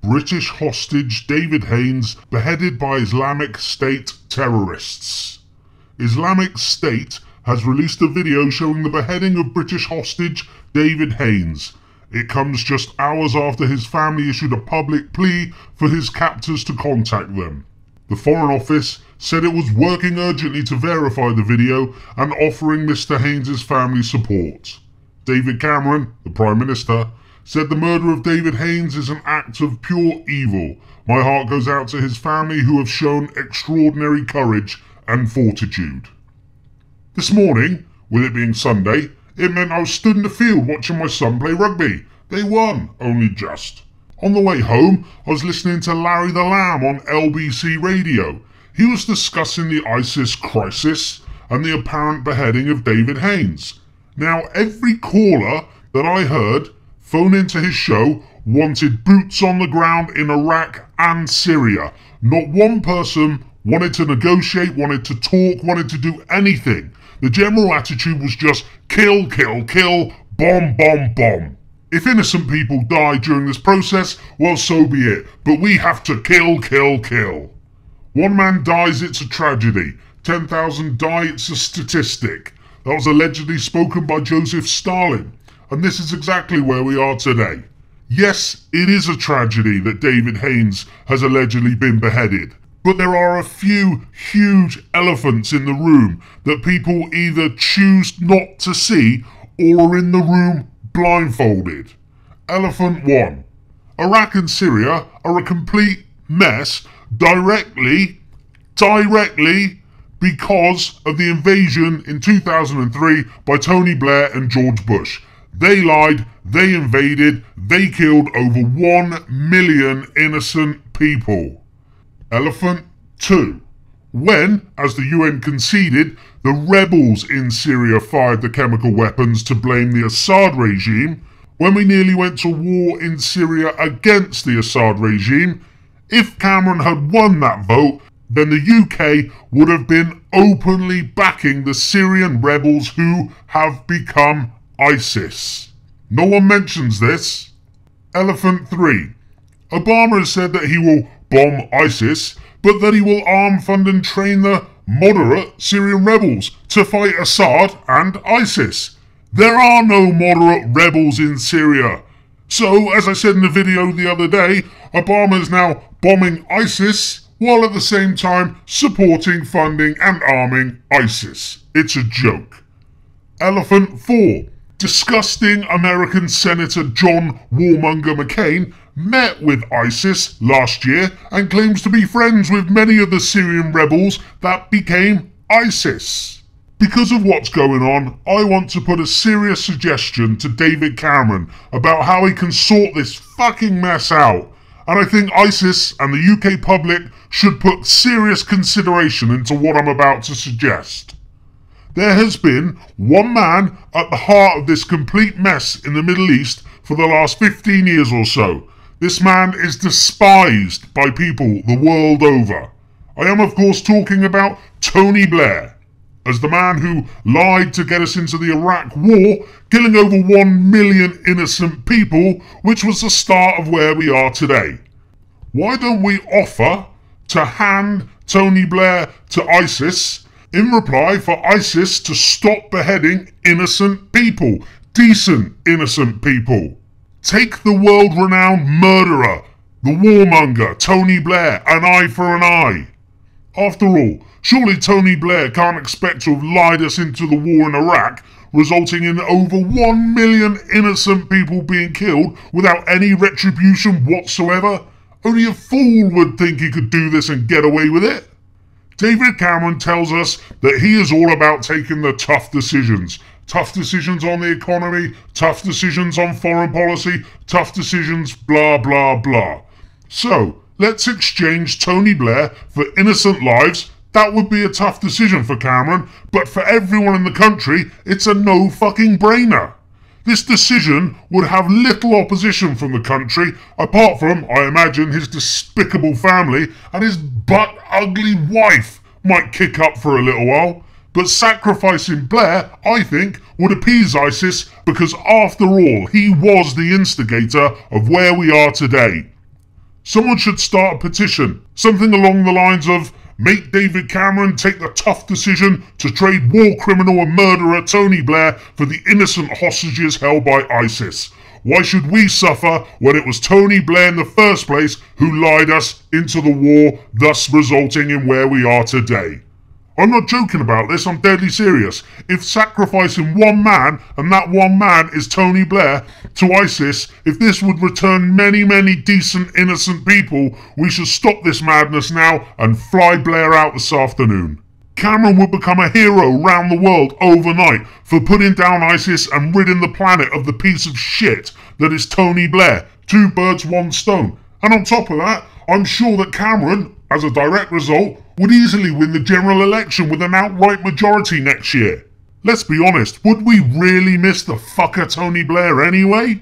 British hostage David Haines beheaded by Islamic State terrorists. Islamic State has released a video showing the beheading of British hostage David Haines. It comes just hours after his family issued a public plea for his captors to contact them. The Foreign Office said it was working urgently to verify the video and offering Mr. Haines' family support. David Cameron, the Prime Minister, said the murder of David Haines is an act of pure evil. My heart goes out to his family who have shown extraordinary courage and fortitude. This morning, with it being Sunday, it meant I was stood in the field watching my son play rugby. They won, only just. On the way home, I was listening to Larry the Lamb on LBC radio. He was discussing the ISIS crisis and the apparent beheading of David Haines. Now, every caller that I heard phone into his show wanted boots on the ground in Iraq and Syria. Not one person wanted to negotiate, wanted to talk, wanted to do anything. The general attitude was just kill, kill, kill, bomb, bomb, bomb. If innocent people die during this process, well, so be it. But we have to kill, kill, kill. One man dies, it's a tragedy. 10,000 die, it's a statistic. That was allegedly spoken by Joseph Stalin. And this is exactly where we are today. Yes, it is a tragedy that David Haines has allegedly been beheaded. But there are a few huge elephants in the room that people either choose not to see or are in the room blindfolded. Elephant 1. Iraq and Syria are a complete mess directly because of the invasion in 2003 by Tony Blair and George Bush. They lied, they invaded, they killed over 1 million innocent people. Elephant 2. When, as the UN conceded, the rebels in Syria fired the chemical weapons to blame the Assad regime, when we nearly went to war in Syria against the Assad regime, if Cameron had won that vote, then the UK would have been openly backing the Syrian rebels who have become ISIS. No one mentions this. Elephant 3. Obama has said that he will bomb ISIS, but that he will arm, fund and train the moderate Syrian rebels to fight Assad and ISIS. There are no moderate rebels in Syria. So, as I said in the video the other day, Obama is now bombing ISIS while at the same time supporting, funding and arming ISIS. It's a joke. Elephant 4. Disgusting American Senator John Warmonger McCain met with ISIS last year and claims to be friends with many of the Syrian rebels that became ISIS. Because of what's going on, I want to put a serious suggestion to David Cameron about how he can sort this fucking mess out. And I think ISIS and the UK public should put serious consideration into what I'm about to suggest. There has been one man at the heart of this complete mess in the Middle East for the last 15 years or so. This man is despised by people the world over. I am of course talking about Tony Blair, as the man who lied to get us into the Iraq war, killing over 1 million innocent people, which was the start of where we are today. Why don't we offer to hand Tony Blair to ISIS in reply for ISIS to stop beheading innocent people, decent innocent people? Take the world-renowned murderer, the warmonger, Tony Blair, an eye for an eye. After all, surely Tony Blair can't expect to have lied us into the war in Iraq, resulting in over 1 million innocent people being killed without any retribution whatsoever. Only a fool would think he could do this and get away with it. David Cameron tells us that he is all about taking the tough decisions. Tough decisions on the economy, tough decisions on foreign policy, tough decisions blah blah blah. So, let's exchange Tony Blair for innocent lives. That would be a tough decision for Cameron, but for everyone in the country, it's a no fucking brainer. This decision would have little opposition from the country, apart from, I imagine, his despicable family and his butt-ugly wife might kick up for a little while. But sacrificing Blair, I think, would appease ISIS because after all, he was the instigator of where we are today. Someone should start a petition, something along the lines of, make David Cameron take the tough decision to trade war criminal and murderer Tony Blair for the innocent hostages held by ISIS. Why should we suffer when it was Tony Blair in the first place who lied us into the war, thus resulting in where we are today? I'm not joking about this, I'm deadly serious. If sacrificing one man, and that one man is Tony Blair, to ISIS, if this would return many, many decent, innocent people, we should stop this madness now and fly Blair out this afternoon. Cameron would become a hero round the world overnight for putting down ISIS and ridding the planet of the piece of shit that is Tony Blair. 2 birds, 1 stone. And on top of that, I'm sure that Cameron, as a direct result, would easily win the general election with an outright majority next year. Let's be honest, would we really miss the fucker Tony Blair anyway?